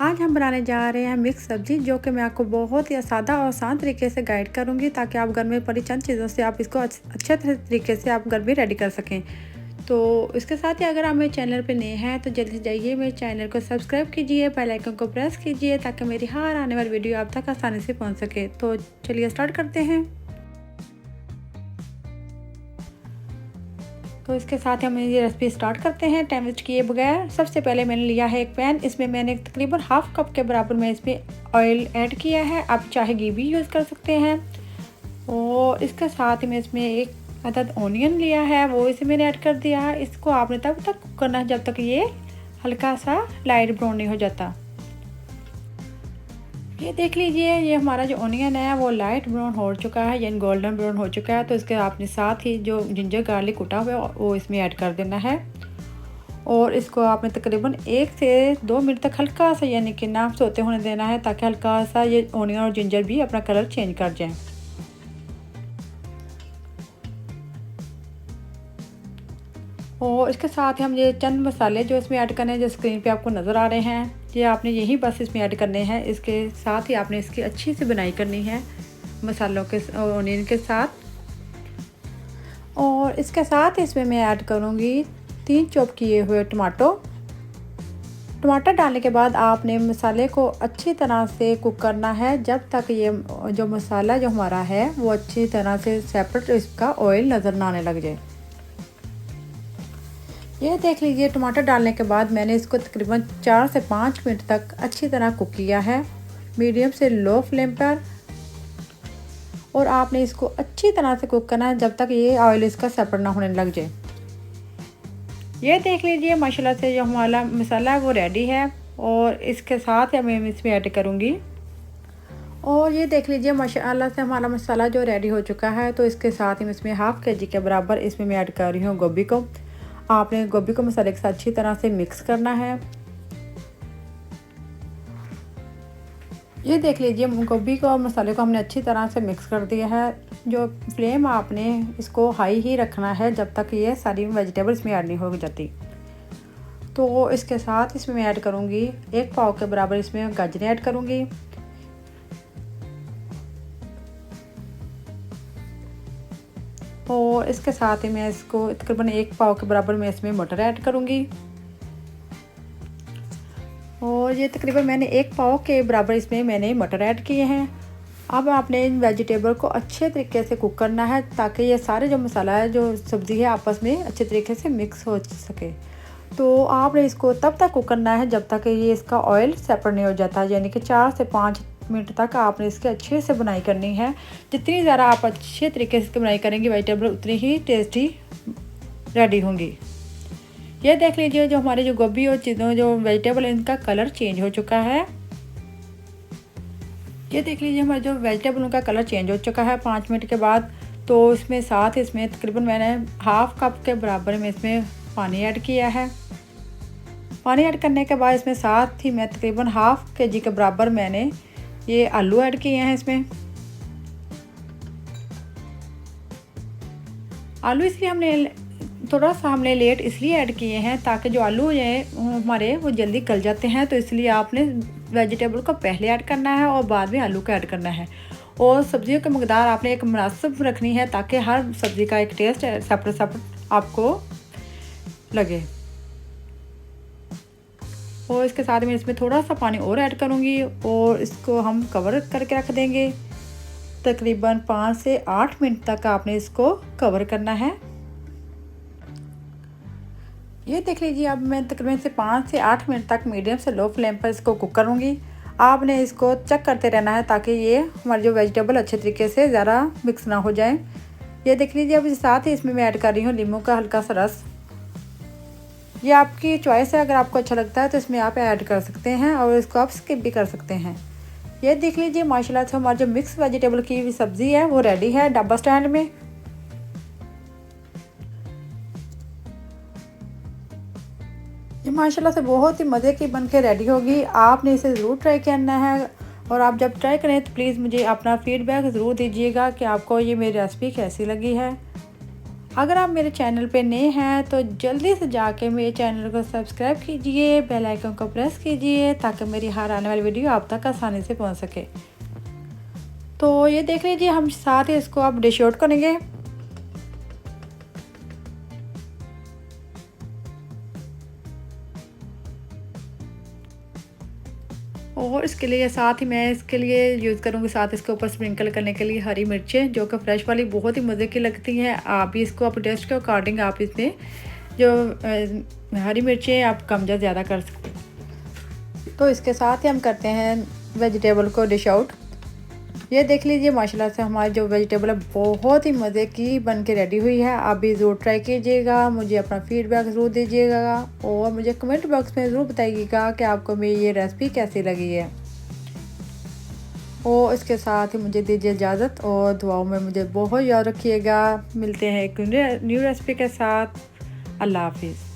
आज हम बनाने जा रहे हैं मिक्स सब्ज़ी, जो कि मैं आपको बहुत ही सादा और आसान तरीके से गाइड करूंगी, ताकि आप घर में पड़ी चंद चीज़ों से आप इसको अच्छे तरीके से आप घर में रेडी कर सकें। तो इसके साथ ही अगर आप मेरे चैनल पर नए हैं तो जल्दी से जाइए मेरे चैनल को सब्सक्राइब कीजिए, बेल आइकन को प्रेस कीजिए, ताकि मेरी हर आने वाली वीडियो आप तक आसानी से पहुँच सके। तो चलिए स्टार्ट करते हैं। तो इसके साथ हम ये रेसिपी स्टार्ट करते हैं टाइम वेस्ट किए बगैर। सबसे पहले मैंने लिया है एक पैन, इसमें मैंने तकरीबन हाफ कप के बराबर में इसमें ऑयल ऐड किया है। आप चाहे घी भी यूज़ कर सकते हैं। और इसके साथ में इसमें एक अदद ऑनियन लिया है, वो इसे मैंने ऐड कर दिया है। इसको आपने तब तक करना है जब तक ये हल्का सा लाइट ब्राउन नहीं हो जाता। ये देख लीजिए, ये हमारा जो ऑनियन है वो लाइट ब्राउन हो चुका है, यानी गोल्डन ब्राउन हो चुका है। तो इसके आपने साथ ही जो जिंजर गार्लिक कुटा हुआ है वो इसमें ऐड कर देना है। और इसको आपने तकरीबन 1 से 2 मिनट तक हल्का सा यानी कि ना सोते होने देना है, ताकि हल्का सा ये ऑनियन और जिंजर भी अपना कलर चेंज कर जाए। और इसके साथ ही हम ये चंद मसाले जो इसमें ऐड करने हैं, जो स्क्रीन पे आपको नज़र आ रहे हैं, ये आपने यही बस इसमें ऐड करने हैं। इसके साथ ही आपने इसकी अच्छी से बुनाई करनी है मसालों के ऑनियन के साथ। और इसके साथ इसमें मैं ऐड करूँगी 3 चॉप किए हुए टमाटर डालने के बाद आपने मसाले को अच्छी तरह से कुक करना है, जब तक ये जो मसाला जो हमारा है वो अच्छी तरह से सेपरेट इसका ऑयल नज़र ना आने लग जाए। ये देख लीजिए, टमाटर डालने के बाद मैंने इसको तकरीबन 4 से 5 मिनट तक अच्छी तरह कुक किया है, मीडियम से लो फ्लेम पर। और आपने इसको अच्छी तरह से कुक करना है जब तक ये ऑयल इसका सेपरेट ना होने लग जाए। ये देख लीजिए, माशाल्लाह से जो हमारा मसाला है वो रेडी है। और इसके साथ मैं इसमें ऐड करूँगी। और ये देख लीजिए, माशाल्लाह से हमारा मसाला जो रेडी हो चुका है। तो इसके साथ ही इसमें हाफ़ केजी के बराबर इसमें मैं ऐड कर रही हूँ गोभी को। आपने गोभी को मसाले के साथ अच्छी तरह से मिक्स करना है। ये देख लीजिए, गोभी को और मसाले को हमने अच्छी तरह से मिक्स कर दिया है। जो फ्लेम आपने इसको हाई ही रखना है जब तक ये सारी वेजिटेबल्स में ऐड नहीं हो जाती। तो इसके साथ इसमें मैं ऐड करूँगी 1 पाव के बराबर इसमें गाजरें ऐड करूँगी। और इसके साथ ही मैं इसको तकरीबन 1 पाव के बराबर में इसमें मटर ऐड करूँगी। और ये तकरीबन मैंने 1 पाव के बराबर इसमें मैंने मटर ऐड किए हैं। अब आपने इन वेजिटेबल को अच्छे तरीके से कुक करना है, ताकि ये सारे जो मसाला है, जो सब्ज़ी है, आपस में अच्छे तरीके से मिक्स हो सके। तो आपने इसको तब तक कुक करना है जब तक ये इसका ऑयल सेपरेट नहीं हो जाता, यानी कि 4 से 5 मिनट तक आपने इसके अच्छे से बुनाई करनी है। जितनी ज़्यादा आप अच्छे तरीके से इसकी बुनाई करेंगे वेजिटेबल उतनी ही टेस्टी रेडी होंगी। ये देख लीजिए, जो हमारे जो गोभी और चीज़ों जो वेजिटेबल है, इनका कलर चेंज हो चुका है। ये देख लीजिए, हमारे जो वेजिटेबल का कलर चेंज हो चुका है 5 मिनट के बाद। तो इसमें साथ इसमें तकरीबन मैंने हाफ़ कप के बराबर में इसमें पानी ऐड किया है। पानी ऐड करने के बाद इसमें साथ ही मैं तकरीबन हाफ़ केजी के बराबर मैंने ये आलू ऐड किए हैं। इसमें आलू इसलिए हमने लेट इसलिए ऐड किए हैं, ताकि जो आलू हैं हमारे वो जल्दी गल जाते हैं। तो इसलिए आपने वेजिटेबल को पहले ऐड करना है और बाद में आलू को ऐड करना है। और सब्जियों की मकदार आपने एक मुनासिब रखनी है, ताकि हर सब्ज़ी का एक टेस्ट सेपरेट आपको लगे। और इसके साथ में इसमें थोड़ा सा पानी और ऐड करूँगी और इसको हम कवर करके रख देंगे। तकरीबन 5 से 8 मिनट तक आपने इसको कवर करना है। ये देख लीजिए, अब मैं तकरीबन से 5 से 8 मिनट तक मीडियम से लो फ्लेम पर इसको कुक करूँगी। आपने इसको चेक करते रहना है, ताकि ये हमारी जो वेजिटेबल अच्छे तरीके से ज़्यादा मिक्स ना हो जाए। ये देख लीजिए, अब साथ ही इसमें मैं ऐड कर रही हूँ नींबू का हल्का सा रस। ये आपकी चॉइस है, अगर आपको अच्छा लगता है तो इसमें आप ऐड कर सकते हैं और इसको आप स्किप भी कर सकते हैं। ये देख लीजिए, माशाल्लाह से हमारी जो मिक्स वेजिटेबल की सब्ज़ी है वो रेडी है डब्बा स्टैंड में। ये माशाल्लाह से बहुत ही मज़े की बन के रेडी होगी। आपने इसे ज़रूर ट्राई करना है। और आप जब ट्राई करें तो प्लीज़ मुझे अपना फ़ीडबैक ज़रूर दीजिएगा कि आपको ये मेरी रेसिपी कैसी लगी है। अगर आप मेरे चैनल पे नए हैं तो जल्दी से जाके मेरे चैनल को सब्सक्राइब कीजिए, बेल आइकन को प्रेस कीजिए ताकि मेरी हर आने वाली वीडियो आप तक आसानी से पहुंच सके। तो ये देख लीजिए, हम साथ ही इसको अब डिश आउट करेंगे। और इसके लिए साथ ही मैं इसके लिए यूज़ करूँगी साथ इसके ऊपर स्प्रिंकल करने के लिए हरी मिर्चें, जो कि फ्रेश वाली बहुत ही मज़े की लगती हैं। आप भी इसको अपने टेस्ट के अकॉर्डिंग आप इसमें जो हरी मिर्चें आप कम या ज़्यादा कर सकते हैं। तो इसके साथ ही हम करते हैं वेजिटेबल को डिश आउट। ये देख लीजिए, माशाल्लाह से हमारी जो वेजिटेबल है बहुत ही मज़े की बन के रेडी हुई है। आप भी ज़रूर ट्राई कीजिएगा, मुझे अपना फीडबैक ज़रूर दीजिएगा और मुझे कमेंट बॉक्स में ज़रूर बताइएगा कि आपको मेरी ये रेसिपी कैसी लगी है। और इसके साथ ही मुझे दीजिए इजाज़त और दुआओं में मुझे बहुत याद रखिएगा। मिलते हैं एक न्यू रेसिपी के साथ। अल्लाह हाफिज़।